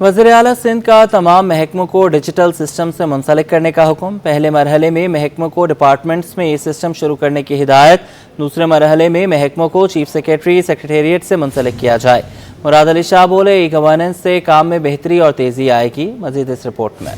وزیر اعلیٰ سندھ کا تمام محکموں کو ڈیجیٹل سسٹم سے منسلک کرنے کا حکم۔ پہلے مرحلے میں محکموں کو ڈپارٹمنٹس میں یہ سسٹم شروع کرنے کی ہدایت۔ دوسرے مرحلے میں محکموں کو چیف سیکریٹری سیکریٹریٹ سے منسلک کیا جائے۔ مراد علی شاہ بولے ای گورننس سے کام میں بہتری اور تیزی آئے گی۔ مزید اس رپورٹ میں۔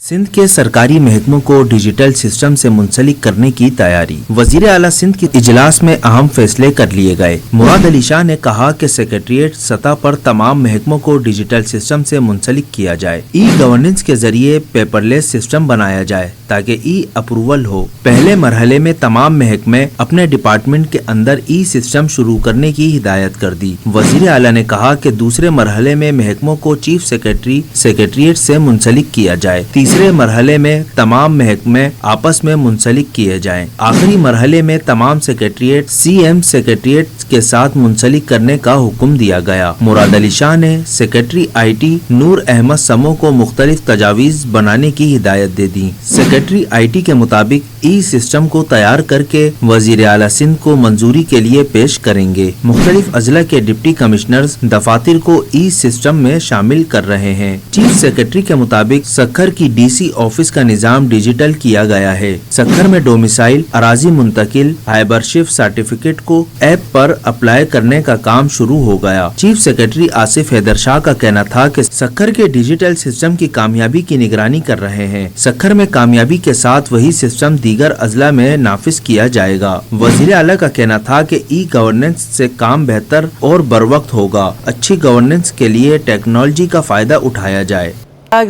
سندھ کے سرکاری محکموں کو ڈیجیٹل سسٹم سے منسلک کرنے کی تیاری۔ وزیر اعلیٰ سندھ کے اجلاس میں اہم فیصلے کر لیے گئے۔ مراد علی شاہ نے کہا کہ سیکریٹریٹ سطح پر تمام محکموں کو ڈیجیٹل سسٹم سے منسلک کیا جائے۔ ای گورننس کے ذریعے پیپر لیس سسٹم بنایا جائے تاکہ ای اپروول ہو۔ پہلے مرحلے میں تمام محکمے اپنے ڈپارٹمنٹ کے اندر ای سسٹم شروع کرنے کی ہدایت کر دی۔ وزیر اعلیٰ نے کہا کہ دوسرے مرحلے میں محکموں کو چیف سیکریٹری سیکریٹریٹ سے منسلک کیا جائے۔ تیسرے مرحلے میں تمام محکمے آپس میں منسلک کیے جائیں۔ آخری مرحلے میں تمام سیکریٹریٹ سی ایم سیکریٹریٹ کے ساتھ منسلک کرنے کا حکم دیا گیا۔ مراد علی شاہ نے secretary I T Noor Ahmed سمو کو مختلف تجاویز بنانے کی ہدایت دے دی۔ سیکریٹری آئی ٹی کے مطابق ای سسٹم کو تیار کر کے وزیر اعلیٰ سندھ کو منظوری کے لیے پیش کریں گے۔ مختلف اضلاع کے ڈپٹی کمشنرز دفاتر کو ای سسٹم میں شامل کر رہے ہیں۔ چیف سیکریٹری کے مطابق سکھر کی ڈی سی آفس کا نظام ڈیجیٹل کیا گیا ہے۔ سکھر میں ڈومیسائل، اراضی منتقل، ہائبرشپ سرٹیفکیٹ کو ایپ پر اپلائی کرنے کا کام شروع ہو گیا۔ چیف سیکریٹری آصف حیدر شاہ کا کہنا تھا کہ سکھر کے ڈیجیٹل سسٹم کی کامیابی کی نگرانی کر رہے ہیں۔ سکھر میں کامیابی کے ساتھ وہی سسٹم دیگر اضلاع میں نافذ کیا جائے گا۔ وزیر اعلیٰ کا کہنا تھا کہ ای گورننس سے کام بہتر اور بروقت ہوگا۔ اچھی گورننس کے لیے ٹیکنالوجی کا فائدہ اٹھایا جائے۔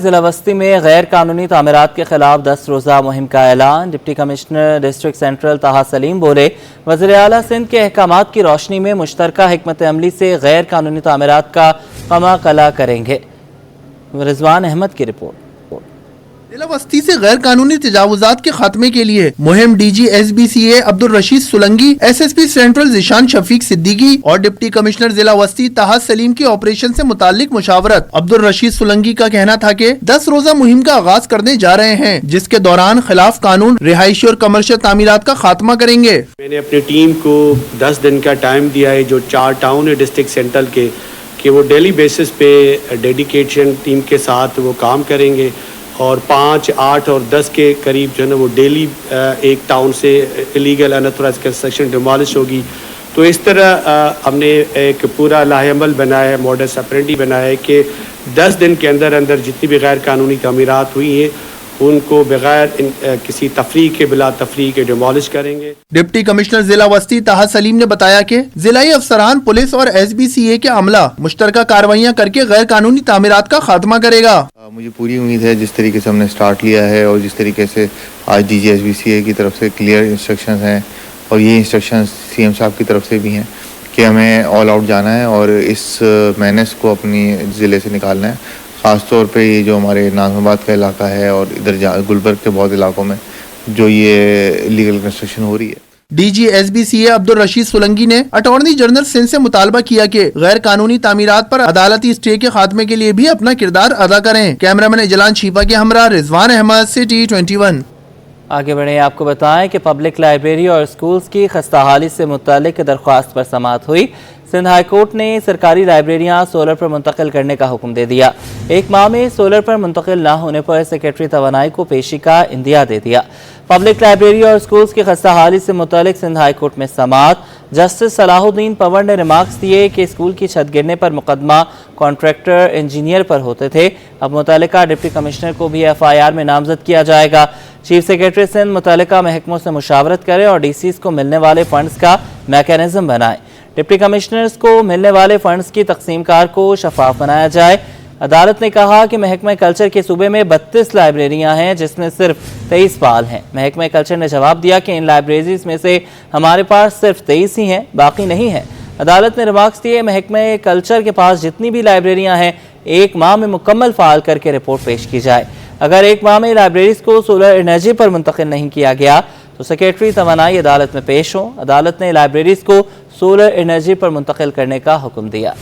ضلع وسطی میں غیر قانونی تعمیرات کے خلاف 10 روزہ مہم کا اعلان۔ Deputy commissioner district central Taha Salim بولے وزیر اعلیٰ سندھ کے احکامات کی روشنی میں مشترکہ حکمت عملی سے غیر قانونی تعمیرات کا قمع قلع کریں گے۔ رضوان احمد کی رپورٹ۔ ضلع وسطی سے غیر قانونی تجاوزات کے خاتمے کے لیے مہم D G S B C A Abdul Rasheed Solangi, S S P central Zeeshan Shafiq Siddiqui اور ڈپٹی کمشنر ضلع وسطی طاہا سلیم کی آپریشن سے متعلق مشاورت۔ عبدالرشید سولنگی کا کہنا تھا کہ 10 روزہ مہم کا آغاز کرنے جا رہے ہیں، جس کے دوران خلاف قانون رہائشی اور کمرشل تعمیرات کا خاتمہ کریں گے۔ میں نے اپنی ٹیم کو 10 دن کا ٹائم دیا ہے، جو 4 ٹاؤن ہے ڈسٹرکٹ سینٹرل کے، کہ وہ ڈیلی بیسس پہ ڈیڈیکیشن ٹیم کے ساتھ وہ کام کریں گے، اور 5, 8 اور 10 کے قریب جو ہے نا وہ ڈیلی ایک ٹاؤن سے الیگل انتھورائز کنسٹرکشن ڈیمالش ہوگی۔ تو اس طرح ہم نے ایک پورا لاہ عمل بنایا ہے، موڈس اپرینڈی بنایا ہے کہ 10 دن کے اندر جتنی بھی غیر قانونی تعمیرات ہوئی ہیں ان کو بغیر کسی تفریق کے بلا تفریق کے ڈیمالش کریں گے۔ ڈپٹی کمشنر ضلع وسطی طاہا سلیم نے بتایا کہ ضلعی افسران، پولیس اور ایس بی سی اے کے عملہ مشترکہ کارروائیاں کر کے غیر قانونی تعمیرات کا خاتمہ کرے گا۔ مجھے پوری امید ہے جس طریقے سے ہم نے سٹارٹ لیا ہے اور جس طریقے سے آج D G S B C A کی طرف سے کلیئر انسٹرکشنز ہیں اور یہ انسٹرکشنز سی ایم صاحب کی طرف سے بھی ہیں کہ ہمیں آل آؤٹ جانا ہے اور اس مینس کو اپنی ضلع سے نکالنا ہے۔ خاص طور پہ یہ جو ہمارے ناظم آباد کا علاقہ ہے اور ادھر گلبرگ کے بہت علاقوں میں جو یہ لیگل کنسٹرکشن ہو رہی ہے۔ D G S B C A Abdul Rasheed Solangi نے اٹارنی جنرل سندھ سے مطالبہ کیا کہ غیر قانونی تعمیرات پر عدالتی اسٹے کے خاتمے کے لیے بھی اپنا کردار ادا کریں۔ کیمرامین اجلان شیپا کے ہمراہ رضوان احمد، سٹی 21۔ آگے بڑھیں، آپ کو بتائیں کہ پبلک لائبریری اور اسکولز کی خستہ حالی سے متعلق درخواست پر سماعت ہوئی۔ سندھ ہائی کورٹ نے سرکاری لائبریریاں سولر پر منتقل کرنے کا حکم دے دیا۔ 1 ماہ میں سولر پر منتقل نہ ہونے پر سیکریٹری توانائی کو پیشی کا اندیا دے دیا۔ پبلک لائبریری اور اسکولز کی خستہ حالی سے متعلق سندھ ہائی کورٹ میں سماعت۔ جسٹس صلاح الدین پور نے ریمارکس دیے کہ اسکول کی چھت گرنے پر مقدمہ کانٹریکٹر انجینئر پر ہوتے تھے، اب متعلقہ ڈپٹی کمشنر کو بھی ایف آئی آر میں نامزد کیا جائے گا۔ چیف سیکریٹری سندھ متعلقہ محکموں سے مشاورت کرے اور ڈی سیز کو ملنے والے فنڈز کا میکینزم بنائے۔ ڈپٹی کمشنرز کو ملنے والے فنڈز کی تقسیم کار کو شفاف بنایا جائے۔ عدالت نے کہا کہ محکمہ کلچر کے صوبے میں 32 لائبریریاں ہیں جس میں صرف 23 فعال ہیں۔ محکمہ کلچر نے جواب دیا کہ ان لائبریریز میں سے ہمارے پاس صرف 23 ہی ہیں، باقی نہیں ہیں۔ عدالت نے ریمارکس دیے محکمہ کلچر کے پاس جتنی بھی لائبریریاں ہیں 1 ماہ میں مکمل فعال کر کے رپورٹ پیش کی جائے۔ اگر 1 ماہ میں لائبریریز کو سولر انرجی پر منتقل نہیں کیا گیا تو سیکریٹری توانائی عدالت میں پیش ہوں۔ عدالت نے لائبریریز کو سولر انرجی پر منتقل کرنے کا حکم دیا۔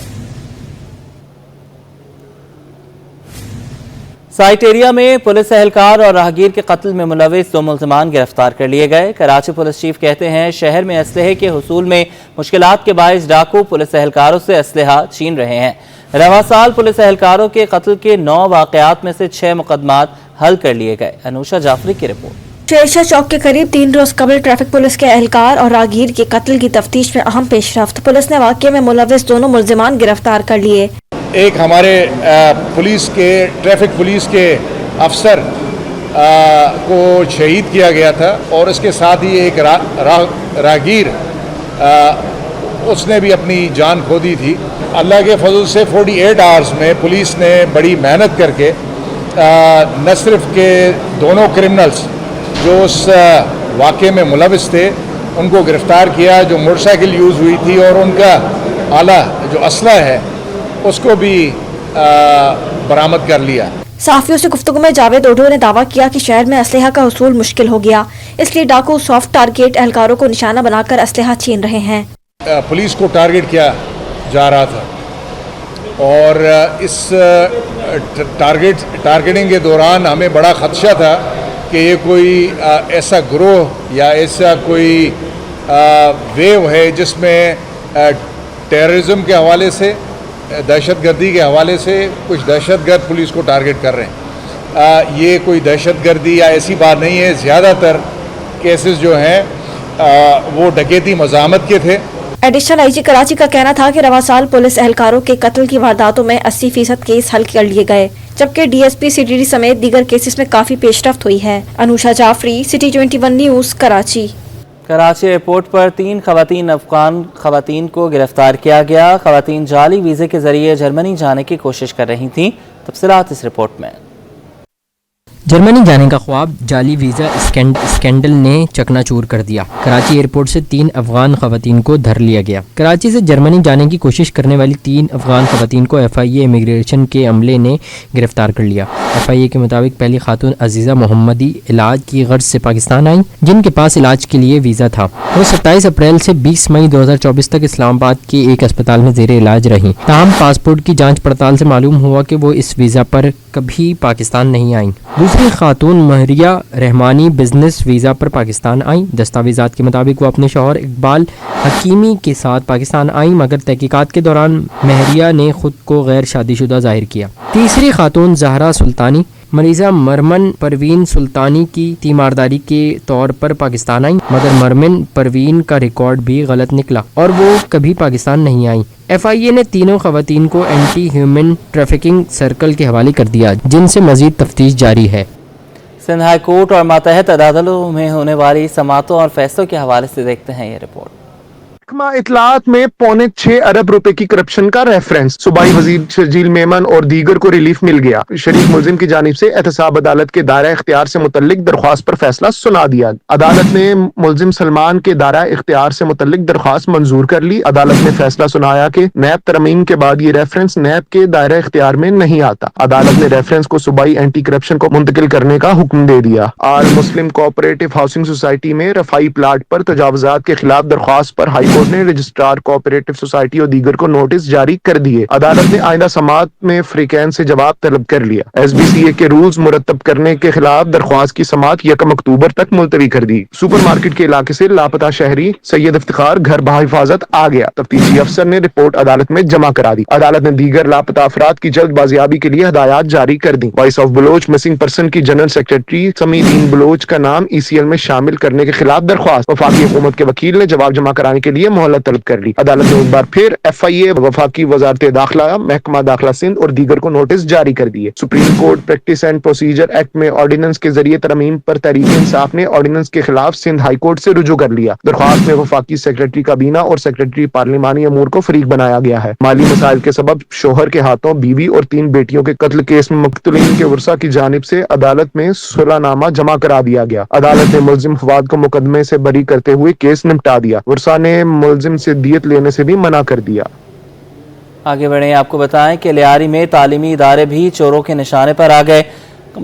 سائٹ ایریا میں پولیس اہلکار اور راہگیر کے قتل میں ملوث 2 ملزمان گرفتار کر لیے گئے۔ کراچی پولیس چیف کہتے ہیں شہر میں اسلحے کے حصول میں مشکلات کے باعث ڈاکو پولیس اہلکاروں سے اسلحہ چھین رہے ہیں۔ رواں سال پولیس اہلکاروں کے قتل کے 9 واقعات میں سے 6 مقدمات حل کر لیے گئے۔ انوشا جعفری کی رپورٹ۔ شیرشاہ چوک کے قریب 3 روز قبل ٹریفک پولیس کے اہلکار اور راہگیر کے قتل کی تفتیش میں اہم پیش رفت۔ پولیس نے واقعے میں ملوث دونوں ملزمان گرفتار کر لیے۔ ایک ہمارے پولیس کے ٹریفک پولیس کے افسر کو شہید کیا گیا تھا اور اس کے ساتھ ہی ایک راہگیر اس نے بھی اپنی جان کھو دی تھی۔ اللہ کے فضل سے 48 آورز میں پولیس نے بڑی محنت کر کے نہ صرف کہ دونوں کرمنلز جو اس واقعے میں ملوث تھے ان کو گرفتار کیا، جو موٹر سائیکل یوز ہوئی تھی اور ان کا آلہ جو اسلحہ ہے اس کو بھی برآمد کر لیا۔ صحافیوں سے گفتگو میں جاوید اوڈھو نے دعویٰ کیا کہ شہر میں اسلحہ کا حصول مشکل ہو گیا، اس لیے ڈاکو سافٹ ٹارگیٹ اہلکاروں کو نشانہ بنا کر اسلحہ چھین رہے ہیں۔ پولیس کو ٹارگیٹ کیا جا رہا تھا اور اس ٹارگیٹنگ کے دوران ہمیں بڑا خدشہ تھا کہ یہ کوئی ایسا گروہ یا ایسا کوئی ویو ہے جس میں ٹیررزم کے حوالے سے، دہشت گردی کے حوالے سے کچھ دہشت گرد پولیس کو ٹارگٹ کر رہے ہیں۔ یہ کوئی دہشت گردی یا ایسی بات نہیں ہے، زیادہ تر کیسز جو ہیں وہ ڈکیتی مزاحمت کے تھے۔ ایڈیشنل آئی جی کراچی کا کہنا تھا کہ رواں سال پولیس اہلکاروں کے قتل کی وارداتوں میں 80% کیس حل کر لیے گئے، جبکہ ڈی ایس پی CTD سمیت دیگر کیسز میں کافی پیش رفت ہوئی ہے۔ Anusha Jafri, City 21 news, Karachi. Karachi airport پر 3 خواتین افغان خواتین کو گرفتار کیا گیا۔ خواتین جعلی ویزے کے ذریعے جرمنی جانے کی کوشش کر رہی تھیں۔ تفصیلات اس رپورٹ میں۔ جرمنی جانے کا خواب جعلی ویزا اسکینڈل نے چکنا چور کر دیا۔ کراچی ایئرپورٹ سے 3 افغان خواتین کو دھر لیا گیا۔ کراچی سے جرمنی جانے کی کوشش کرنے والی 3 افغان خواتین کو FIA امیگریشن کے عملے نے گرفتار کر لیا۔ FIA کے مطابق پہلی خاتون عزیزہ محمدی علاج کی غرض سے پاکستان آئیں، جن کے پاس علاج کے لیے ویزا تھا۔ وہ 27 اپریل سے 20 مئی 2024 تک اسلام آباد کے ایک اسپتال میں زیر علاج رہیں۔ تاہم پاسپورٹ کی جانچ پڑتال سے معلوم ہوا کہ وہ اس ویزا پر کبھی پاکستان نہیں آئیں۔ دوسری خاتون مہریہ رحمانی بزنس ویزا پر پاکستان آئیں۔ دستاویزات کے مطابق وہ اپنے شوہر اقبال حکیمی کے ساتھ پاکستان آئیں، مگر تحقیقات کے دوران مہریہ نے خود کو غیر شادی شدہ ظاہر کیا۔ تیسری خاتون زہرا سلطانی مریضہ مرمن پروین سلطانی کی تیمارداری کے طور پر پاکستان آئیں، مگر مرمن پروین کا ریکارڈ بھی غلط نکلا اور وہ کبھی پاکستان نہیں آئیں۔ FIA نے تینوں خواتین کو اینٹی ہیومن ٹریفکنگ سرکل کے حوالے کر دیا، جن سے مزید تفتیش جاری ہے۔ سندھ ہائی کورٹ اور ماتحت عدالتوں میں ہونے والی سماعتوں اور فیصلوں کے حوالے سے دیکھتے ہیں یہ رپورٹ۔ محکمہ اطلاعات میں 6.25 ارب روپے کی کرپشن کا ریفرنس، صوبائی وزیر شرجیل میمن اور دیگر کو ریلیف مل گیا۔ شریک ملزم کی جانب سے احتساب عدالت کے دائرہ اختیار سے متعلق درخواست پر فیصلہ سنا دیا۔ عدالت نے ملزم سلمان کے دائرہ اختیار سے متعلق درخواست منظور کر لی۔ عدالت نے فیصلہ سنایا کہ نیب ترمیم کے بعد یہ ریفرنس نیب کے دائرہ اختیار میں نہیں آتا۔ عدالت نے ریفرنس کو صوبائی اینٹی کرپشن کو منتقل کرنے کا حکم دے دیا۔ آل مسلم کوآپریٹو ہاؤسنگ سوسائٹی میں رفائی پلاٹ پر تجاوزات کے خلاف درخواست پر ہائی کورٹ نے رجسٹرار کوآپریٹو سوسائٹی اور دیگر کو نوٹس جاری کر دیے۔ عدالت نے آئندہ سماعت میں فریقین سے جواب طلب کر لیا۔ SBCA کے رولز مرتب کرنے کے خلاف درخواست کی سماعت 1 اکتوبر تک ملتوی کر دی۔ سپر مارکیٹ کے علاقے سے لاپتہ شہری سید افتخار گھر بحفاظت آ گیا۔ تفتیشی افسر نے رپورٹ عدالت میں جمع کرا دی۔ عدالت نے دیگر لاپتہ افراد کی جلد بازیابی کے لیے ہدایات جاری کر دی۔ Voice of Baloch missing person کی جنرل سیکرٹری سمی دین بلوچ کا نام ECL میں شامل کرنے کے خلاف درخواست، وفاقی حکومت کے وکیل نے جواب جمع کرانے کے لیے مہلت طلب کر لی۔ عدالت نے ایک بار پھر FIA، وفاقی وزارت داخلہ، محکمہ داخلہ سندھ اور دیگر کو نوٹس جاری کر دیے۔ Supreme court practice and procedure act میں آرڈیننس کے ذریعے ترمیم پر تحریک انصاف نے آرڈیننس کے خلاف سندھ ہائی کورٹ سے رجوع کر لیا۔ درخواست میں وفاقی سیکرٹری کابینہ اور سیکرٹری پارلیمانی امور کو فریق بنایا گیا ہے۔ مالی مسائل کے سبب شوہر کے ہاتھوں بیوی اور 3 بیٹیوں کے قتل کیس میں مقتولین کے ورثاء کی جانب سے عدالت میں صلح نامہ جمع کرا دیا گیا۔ عدالت نے ملزم فواد کو مقدمے سے بری کرتے ہوئے کیس نمٹا دیا۔ ورثاء نے ملزم سے دیت لینے سے بھی منع کر دیا۔ آگے بڑھیں، آپ کو بتائیں کہ لیاری میں تعلیمی ادارے بھی چوروں کے نشانے پر آ گئے۔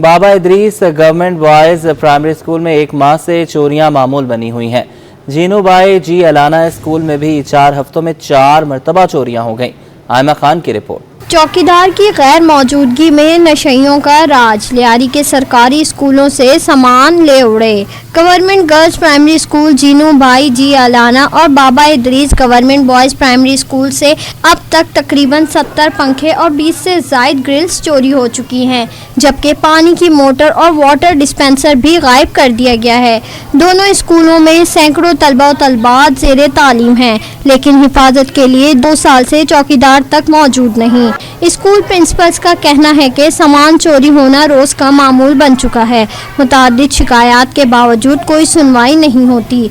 بابا Idris government boys primary school میں 1 ماہ سے چوریاں معمول بنی ہوئی ہیں۔ جینو بائی جی علانہ اسکول میں بھی 4 ہفتوں میں 4 مرتبہ چوریاں ہو گئیں۔ آئمہ خان کی رپورٹ۔ चौकीदार की गैर मौजूदगी में नशइयों का राज, लियारी के सरकारी स्कूलों से सामान ले उड़े। Government girls primary school Jeenu Bhai ji Alana और Baba Idrees government boys primary school से अब तक तकरीबन 70 पंखे और 20 से जायद ग्रिल्स चोरी हो चुकी हैं, जबकि पानी की मोटर और वाटर डिस्पेंसर भी गायब कर दिया गया है। दोनों स्कूलों में सैकड़ों तलबा और तलबात ज़ेरे तालीम हैं, लेकिन हिफाजत के लिए 2 साल से चौकीदार तक मौजूद नहीं। स्कूल प्रिंसिपल्स का कहना है कि सामान चोरी होना रोज़ का मामूल बन चुका है। मुताद्दिद शिकायत के बावजूद कोई सुनवाई नहीं होती।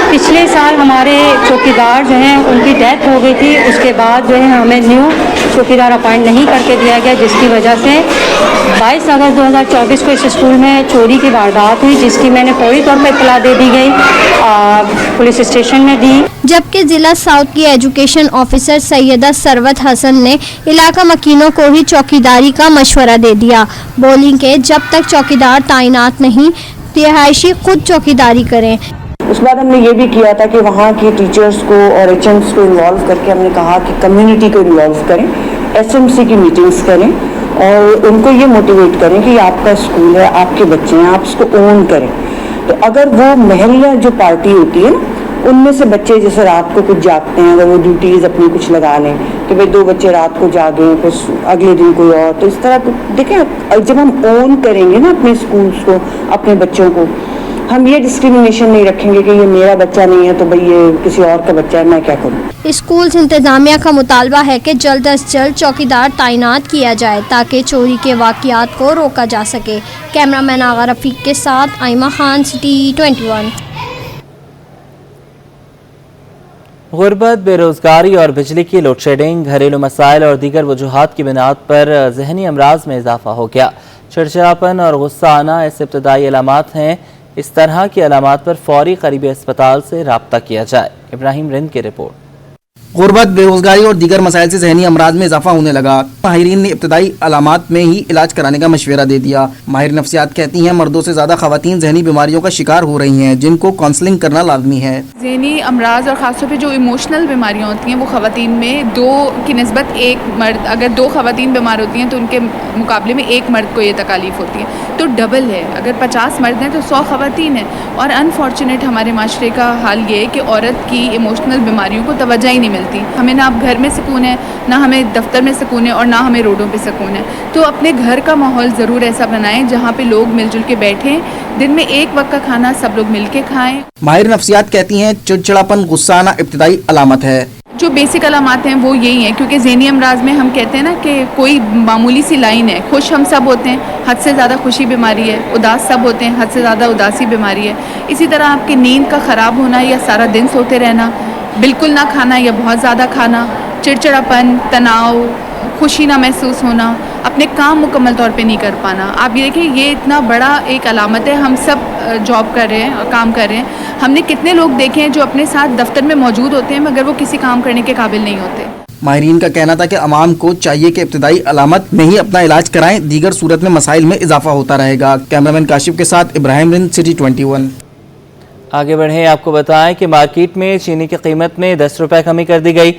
पिछले साल हमारे चौकीदार जो हैं उनकी डेथ हो गई थी, उसके बाद जो है हमें न्यू चौकीदार अपॉइंट नहीं करके दिया गया, जिसकी वजह से 22 अगस्त 2024 को इस स्कूल में चोरी की वारदात हुई, जिसकी मैंने फौरी तौर पर इत्तला दे दी गई, पुलिस स्टेशन में दी। जबकि जिला साउथ की एजुकेशन ऑफिसर सैयदा सरवत हसन ने इलाका मकीनों को ही चौकीदारी का मशवरा दे दिया। बोली कि जब तक चौकीदार तैनात नहीं, रिहायशी खुद चौकीदारी करें। उसके बाद हमने ये भी किया था कि वहाँ की टीचर्स को और एचएम्स को इन्वॉल्व करके हमने कहा कि कम्युनिटी को इन्वॉल्व करें, एसएमसी की मीटिंग्स करें और उनको ये मोटिवेट करें कि आपका स्कूल है, आपके बच्चे हैं, आप इसको ओन करें। तो अगर वो महलिया जो पार्टी होती है उनमें से बच्चे जैसे रात को कुछ जागते हैं, अगर वो ड्यूटीज़ अपनी कुछ लगा लें कि भाई 2 बच्चे रात को जागें, फिर अगले दिन कोई और, तो इस तरह देखें जब हम ओन करेंगे ना अपने स्कूल्स को, अपने बच्चों को, हम ये डिस्क्रिमिनेशन नहीं रखेंगे कि ये मेरा बच्चा नहीं है तो भाई ये किसी और का बच्चा है, मैं क्या करूँ। स्कूल इंतजामिया का मुतालबा है कि जल्द अज जल्द चौकीदार तैनात किया जाए ताकि चोरी के वाक़यात को रोका जा सके। कैमरामैन आगा रफीक के साथ आइमा खान, सिटी 21। गुर्बत, बेरोज़गारी और बिजली की लोड शेडिंग, घरेलू मसाइल और दीगर वजूहात की बिनाद पर जहनी अमराज में इजाफा हो गया। चिड़चिड़ापन और गुस्सा आना ऐसे इब्तदाई अलामात हैं। इस तरह की अलामात पर फौरी करीबी अस्पताल से राब्ता किया जाए। इब्राहिम रिंद की रिपोर्ट। गुर्बत, बेरोजगारी और दीगर मसाइल से जहनी अमराज में इजाफा होने लगा। माहिरीन ने इब्तदाई अलामात में ही इलाज कराने का मशवरा दे दिया। माहिर नफ्सियात कहती हैं मर्दों से ज़्यादा ख़वातीन जहनी बीमारियों का शिकार हो रही हैं, जिनको काउंसलिंग करना लाजमी है। जहनी अमराज और ख़ासतौर पे जो इमोशनल बीमारियाँ होती हैं वो ख़वातीन में 2 की निस्बत 1 मर्द, अगर 2 ख़वातीन बीमार होती हैं तो उनके मुकाबले में 1 मर्द को ये तकालीफ होती है, तो डबल है। अगर 50 मर्द हैं तो 100 ख़वातीन हैं। और अनफॉर्चुनेट हमारे माशरे का हाल ये है कि औरत की इमोशनल बीमारियों को तवज्जो ही नहीं मिलती। हमें ना अब घर में सुकून है, ना हमें दफ्तर में सुकून है और ना हमें रोडों पे सुकून है। तो अपने घर का माहौल ज़रूर ऐसा बनाएं जहाँ पे लोग मिलजुल के बैठें, दिन में 1 वक्त का खाना सब लोग मिल के खाएँ। माहिर नफ्सियात कहती हैं चिड़चिड़ापन, गुस्सा आना इब्तदाई अलामत है। जो बेसिक अलामात हैं वो यही हैं, क्योंकि ज़हनी अमराज में हम कहते हैं ना कि कोई मामूली सी लाइन है, खुश हम सब होते हैं, हद से ज़्यादा खुशी बीमारी है, उदास सब होते हैं, हद से ज़्यादा उदासी बीमारी है। इसी तरह आपकी नींद का ख़राब होना या सारा दिन सोते रहना, बिल्कुल ना खाना या बहुत ज़्यादा खाना, चिड़चिड़ापन, तनाव, खुशी ना महसूस होना, अपने काम मुकम्मल तौर पे नहीं कर पाना। आप ये देखिए ये इतना बड़ा एक अलामत है। हम सब जॉब कर रहे हैं, काम कर रहे हैं, हमने कितने लोग देखे हैं जो अपने साथ दफ्तर में मौजूद होते हैं मगर वो किसी काम करने के काबिल नहीं होते। माहिरीन का कहना था कि अवाम को चाहिए कि इब्तदाई अलामत में ही अपना इलाज कराएं, दीगर सूरत में मसाइल में इजाफा होता रहेगा। कैमरामैन काशिफ के साथ इब्राहिम रिंद, सिटी 21। आगे बढ़ें, आपको बताएं कि मार्केट में चीनी की कीमत में 10 रुपये कमी कर दी गई।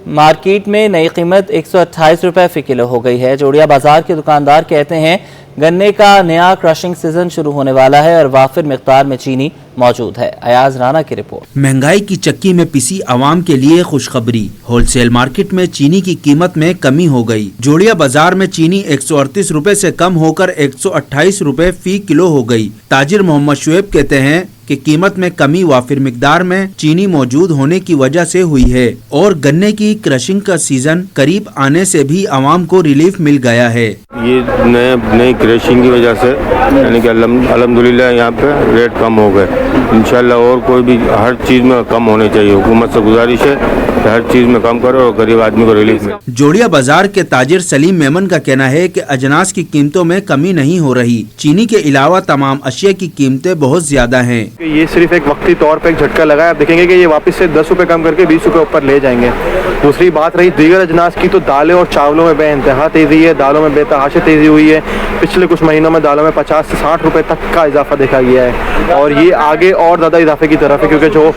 मार्केट में नई कीमत 128 रुपये फ़ी किलो हो गई है। जोड़िया बाजार के दुकानदार कहते हैं गन्ने का नया क्रशिंग सीजन शुरू होने वाला है और वाफिर मिकदार में चीनी मौजूद है। अयाज राना की रिपोर्ट। महंगाई की चक्की में पिसी आवाम के लिए खुशखबरी, होलसेल मार्केट में चीनी की कीमत में कमी हो गई। जोड़िया बाजार में चीनी 138 रुपए से कम होकर 128 रुपए फी किलो हो गई। ताजिर मोहम्मद शुएब कहते हैं कि कीमत में कमी वाफिर मिकदार में चीनी मौजूद होने की वजह से हुई है और गन्ने की क्रशिंग का सीजन करीब आने से भी आवाम को रिलीफ मिल गया है। ये नई क्रशिंग की वजह से यानी कि अल्हम्दुलिल्लाह यहाँ पे रेट कम हो गए। इंशाल्लाह और कोई भी हर चीज़ में कम होने चाहिए। हुकूमत से गुजारिश है कि हर चीज़ में कम करो और गरीब आदमी को रिलीफ मिले। जोड़िया बाजार के ताजिर सलीम मेमन का कहना है कि अजनास की कीमतों में कमी नहीं हो रही। चीनी के अलावा तमाम अशिया की कीमतें बहुत ज्यादा हैं। ये सिर्फ एक वक्ती तौर पे एक झटका लगा है। आप देखेंगे कि ये वापस से 10 रुपए कम करके 20 रुपए ऊपर ले जाएंगे। दूसरी बात रही दीगर अजनास की, तो दालें और चावलों में बेइंतहा तेज़ी है, दालों में बेतहाशा तेज़ी हुई है। पिछले कुछ महीनों में दालों में 50 से 60 रुपए तक का इजाफा देखा गया है और ये आगे और ज़्यादा इजाफे की तरफ है, क्योंकि जो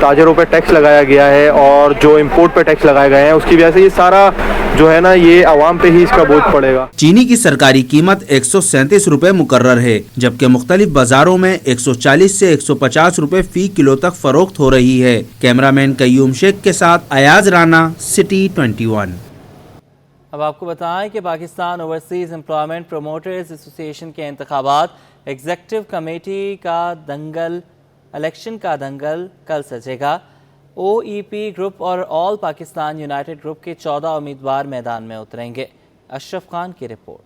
ताजरों पर टैक्स लगाया गया है और जो इम्पोर्ट पर टैक्स लगाए गए हैं उसकी वजह से ये सारा जो है ना ये आवाम पे ही इसका बोझ पड़ेगा। चीनी की सरकारी कीमत 137 रुपए मुकर्रर है, जबकि मुख्तलिफ बाजारों में 140 से 150 रुपए फी किलो तक फरोख्त हो रही है। कैमरामैन कयूम शेख के साथ अयाज राना, सिटी 21। अब आपको बताएं कि Pakistan overseas employment promoters association के इंतखाबात एग्जीक्यूटिव कमेटी का दंगल, इलेक्शन का दंगल कल सजेगा। OEP ग्रुप और ऑल पाकिस्तान यूनाइटेड ग्रुप के 14 उम्मीदवार मैदान में उतरेंगे। अशरफ खान की report.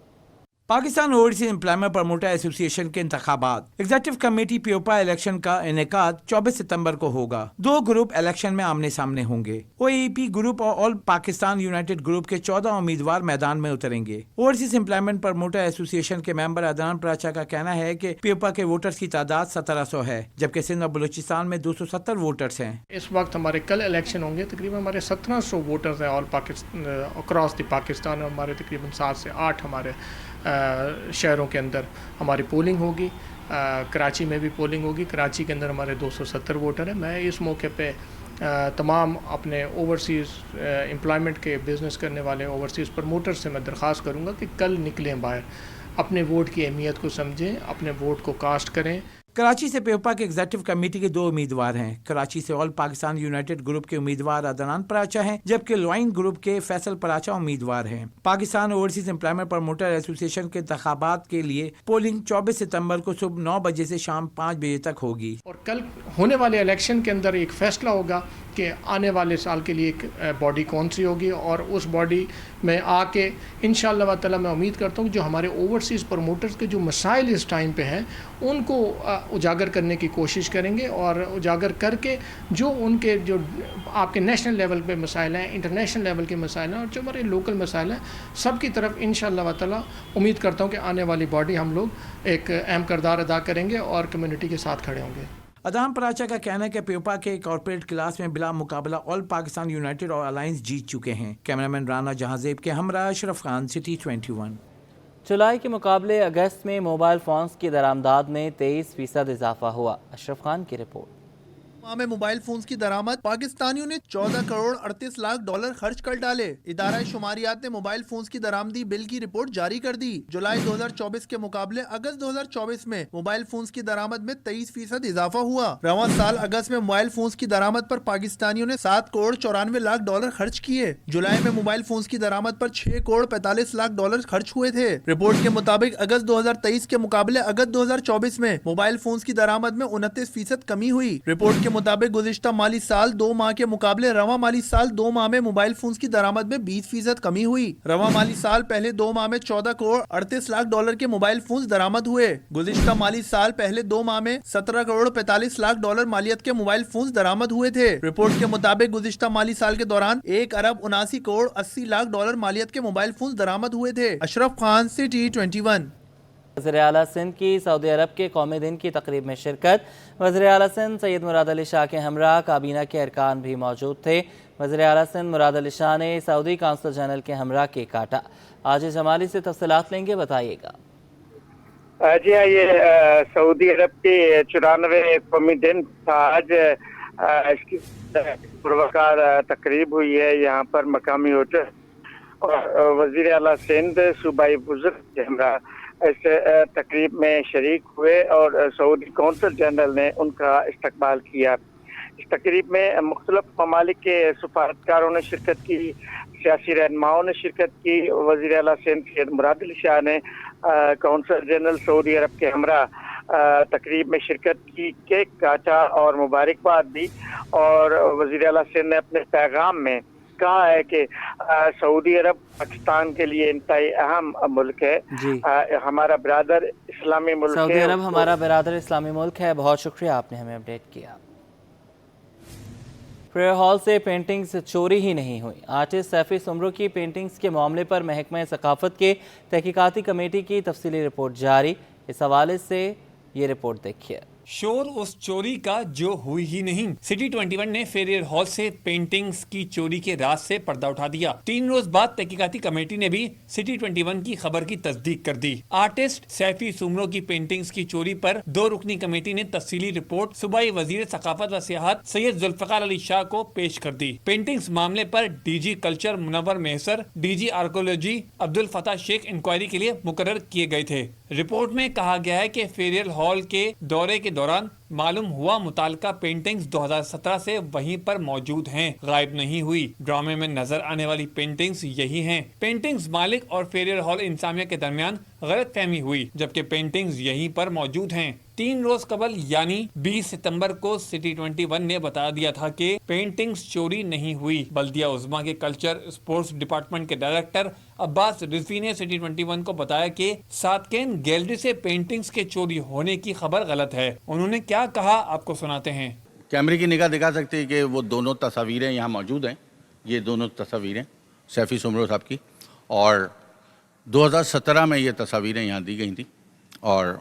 Pakistan overseas employment promoter association के इंतखाबात एग्जीक्यूटिव कमेटी पीओपा इलेक्शन का इनेकाद 24 सितंबर को होगा। 2 ग्रुप इलेक्शन में आमने सामने होंगे। OEP ग्रुप और ऑल पाकिस्तान यूनाइटेड ग्रुप के 14 उम्मीदवार मैदान में उतरेंगे। ओवरसीज एम्प्लॉयमेंट प्रमोटर एसोसिएशन के मेंबर अदनान प्राचा का कहना है कि पीओपा के वोटर्स की तादाद 1700 है, जबकि सिंध और बलूचिस्तान में 270 वोटर्स हैं। इस वक्त हमारे कल इलेक्शन होंगे, तकरीबन हमारे 1700 वोटर्स हैं all Pakistan across the Pakistan, और हमारे तकरीबन 7 से 8 हमारे शहरों के अंदर हमारी पोलिंग होगी। कराची में भी पोलिंग होगी। कराची के अंदर हमारे 270 वोटर हैं। मैं इस मौके पे तमाम अपने ओवरसीज़ एम्प्लॉयमेंट के बिज़नेस करने वाले ओवरसीज़ प्रमोटर से मैं दरख्वास्त करूँगा कि कल निकलें बाहर, अपने वोट की अहमियत को समझें, अपने वोट को कास्ट करें। कराची से पीओपा के एग्जीक्यूटिव कमेटी के 2 उम्मीदवार हैं। कराची से ऑल पाकिस्तान यूनाइटेड ग्रुप के उम्मीदवार अदनान प्राचा हैं, जबकि लॉइन ग्रुप के फैसल प्राचा उम्मीदवार हैं। Pakistan overseas employment promoter association के इंतखाबात के लिए पोलिंग 24 सितंबर को सुबह 9 बजे से शाम 5 बजे तक होगी। और कल होने वाले इलेक्शन के अंदर एक फैसला होगा कि आने वाले साल के लिए एक बॉडी कौन सी होगी, और उस बॉडी में आके इंशाअल्लाह ताला मैं उम्मीद करता हूँ जो हमारे ओवरसीज़ प्रमोटर्स के जो मसाइल इस टाइम पे हैं उनको उजागर करने की कोशिश करेंगे, और उजागर करके जो उनके जो आपके नेशनल लेवल पे मसाइल हैं, इंटरनेशनल लेवल के मसाइल हैं, और जो हमारे लोकल मसाइल हैं, सब की तरफ इंशाअल्लाह ताला उम्मीद करता हूँ कि आने वाली बॉडी हम लोग एक अहम किरदार अदा करेंगे और कम्युनिटी के साथ खड़े होंगे। अदनान प्राचा का कहना है कि पीओपा के कॉर्पोरेट क्लास में बिला मुकाबला ऑल पाकिस्तान यूनाइटेड और अलायंस जीत चुके हैं। कैमरामैन राना जहांजेब के हमरा अशरफ खान, सिटी 21। जुलाई के मुकाबले अगस्त में मोबाइल फ़ोन्स की दरामदाद में 23% इजाफा हुआ। अशरफ खान की रिपोर्ट। माह में मोबाइल फोन्स की दरामद पाकिस्तानियों ने 14 करोड़ 38 लाख डॉलर खर्च कर डाले। इदारा शुमारियात ने मोबाइल फोन्स की दरामदी बिल की रिपोर्ट जारी कर दी। जुलाई 2024 के मुकाबले अगस्त 2024 में मोबाइल फोन्स की दरामद में 23% इजाफा हुआ। रवां साल अगस्त में मोबाइल फोन्स की दरामद पर पाकिस्तानियों ने 7 करोड़ 94 लाख डॉलर खर्च किए। जुलाई में मोबाइल फोन्स की दरामद पर 6 करोड़ 45 लाख डॉलर खर्च हुए थे। रिपोर्ट के मुताबिक अगस्त 2023 के मुकाबले अगस्त 2024 में मोबाइल फोन्स की दरामद में 29% कमी हुई। रिपोर्ट के मुताबिक गुज़िश्ता माली साल 2 माह के मुकाबले रवां माली साल 2 माह में मोबाइल फोन्स की दरामद में 20% कमी हुई। रवां माली साल पहले 2 माह में 14 करोड़ 38 लाख डॉलर के मोबाइल फोन्स दरामद हुए। गुज़िश्ता माली साल पहले 2 माह में 17 करोड़ 45 लाख डॉलर मालियत के मोबाइल फोन्स दरामद हुए थे। रिपोर्ट के मुताबिक गुज़िश्ता माली साल के दौरान 1 अरब 79 करोड़ 80 लाख डॉलर मालियत के मोबाइल फोन्स दरामद हुए थे। अशरफ खान, सिटी 21। वज़ीर आला सिंध की सऊदी अरब के कौमी दिन की तकरीब में शिरकत। वज़ीर आला सिंध सैयद मुराद अली शाह के हमरा काबीना के अरकान भी मौजूद थे। वज़ीर आला सिंध मुराद अली शाह ने सऊदी काउंसिल जनरल के हमरा केक काटा। आज जमाली से तफसीलात लेंगे, बताइएगा। जी हाँ, ये सऊदी अरब के 94वें कौमी दिन था। आज इसकी पुरवकार तकरीब हुई है यहाँ पर मकामी होटल, और वज़ीर आला सिंध सूबाई बुजुर्ग के हमरा इस तकरीब में शरीक हुए और सऊदी कौंसल जनरल ने उनका इस्तकबाल किया। इस तकरीब में मुख्तलिफ ममालिक के सफारतकारों ने शिरकत की, सियासी रहनुमाओं ने शिरकत की। वज़ीर आला सिंध सैयद मुराद अली शाह ने कौंसल जनरल सऊदी अरब के हमरा तकरीब में शिरकत की, केक काटा और मुबारकबाद दी। और वज़ीर आला सिंध ने अपने पैगाम में कहा है कि सऊदी अरब पाकिस्तान के लिए इंतहाई अहम मुल्क है, हमारा बिरादर इस्लामी मुल्क है। सऊदी अरब हमारा बिरादर इस्लामी मुल्क है। बहुत शुक्रिया, आपने हमें अपडेट किया। प्रेयर हॉल से पेंटिंग्स चोरी ही नहीं हुई। आर्टिस्ट सैफी सुमरो की पेंटिंग्स के मामले पर महकमा सकाफत के तहकीकाती कमेटी की तफसीली रिपोर्ट जारी। इस हवाले से ये रिपोर्ट देखिए। शोर उस चोरी का जो हुई ही नहीं। सिटी 21 ने फेरियर हॉल से पेंटिंग्स की चोरी के राज से पर्दा उठा दिया। 3 रोज बाद तहकीकाती कमेटी ने भी सिटी 21 की खबर की तस्दीक कर दी। आर्टिस्ट सैफी सुमरो की पेंटिंग्स की चोरी पर 2 रुकनी कमेटी ने तफसीली रिपोर्ट सूबाई वजीर सकाफत व सियाहत सैयद जुल्फकार अली शाह को पेश कर दी। पेंटिंग्स मामले पर D G culture Munawar Mahesar, D G archaeology Abdul Fatah Shaikh inquiry के लिए मुकर्रर किए गए थे। रिपोर्ट में कहा गया है कि फेरियर हॉल के दौरे के दौरान मालूम हुआ मुताल्लिका पेंटिंग्स 2017 से वहीं पर मौजूद हैं, गायब नहीं हुई। ड्रामे में नजर आने वाली पेंटिंग्स यही हैं। पेंटिंग्स मालिक और फेरियर हॉल इंतजामिया के दरमियान गलत फहमी हुई, जबकि पेंटिंग्स यहीं पर मौजूद हैं। 3 रोज कबल यानी 20 सितंबर को सिटी 21 ने बता दिया था कि पेंटिंग्स चोरी नहीं हुई। बल्दिया उज़्मा के कल्चर स्पोर्ट्स डिपार्टमेंट के डायरेक्टर अब्बास रिजवी ने सिटी 21 को बताया कि सातकेन गैलरी से पेंटिंग्स के चोरी होने की खबर गलत है। उन्होंने क्या कहा आपको सुनाते हैं। कैमरे की निगाह दिखा सकते हैं कि वो दोनों तस्वीरें यहाँ मौजूद हैं। ये दोनों तस्वीरें सैफी सुमरो साहब की, और 2017 में ये तस्वीरें यहाँ दी गई थी और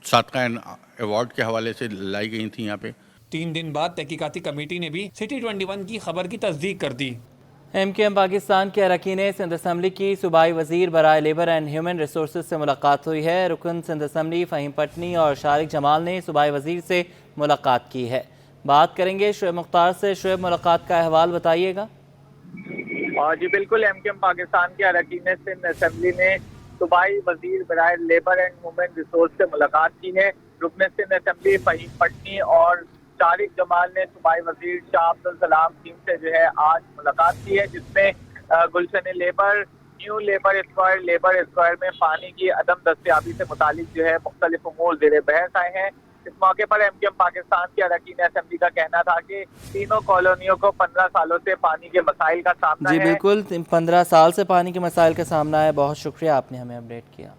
सातकान अवार्ड के हवाले से लाई गई थी यहाँ पे। 3 दिन बाद तहकीकाती कमेटी ने भी सिटी 21 की खबर की तस्दीक कर दी। MKM पाकिस्तान के अरकान सिंध असम्बली की सूबाई वजीर बराए लेबर एंड ह्यूमन रिसोर्सेज से मुलाकात हुई है। रुकन सिंध असम्बली फ़हीम पटनी और शारिक जमाल ने सूबाई वजीर से मुलाकात की है। बात करेंगे शुएब मुख्तार से। शुएब, मुलाकात का अहवाल बताइएगा। जी बिल्कुल, MKM पाकिस्तान के अरकान सिंध असम्बली ने सूबाई वजीर बराए लेबर एंड ह्यूमन रिसोर्स से मुलाकात की है। रुकन सिंध असम्बली फ़हीम पटनी और शारिक जमाल ने सूबाई वजीर शाह अब्दुल सलाम टीम से जो है आज मुलाकात की है, जिसमें गुलशन लेबर, न्यू लेबर स्क्वायर में पानी की अदम दस्तयाबी से मुतालिक जो है मुख्तलिफ उमूर ज़ेरे बहस आए हैं। इस मौके पर MKM पाकिस्तान के अरकान असम्बली का कहना था कि तीनों कॉलोनियों को 15 सालों से पानी के मसाइल का सामना है। जी बिल्कुल, 15 साल से पानी के मसाइल का सामना है। बहुत शुक्रिया, आपने हमें अपडेट किया।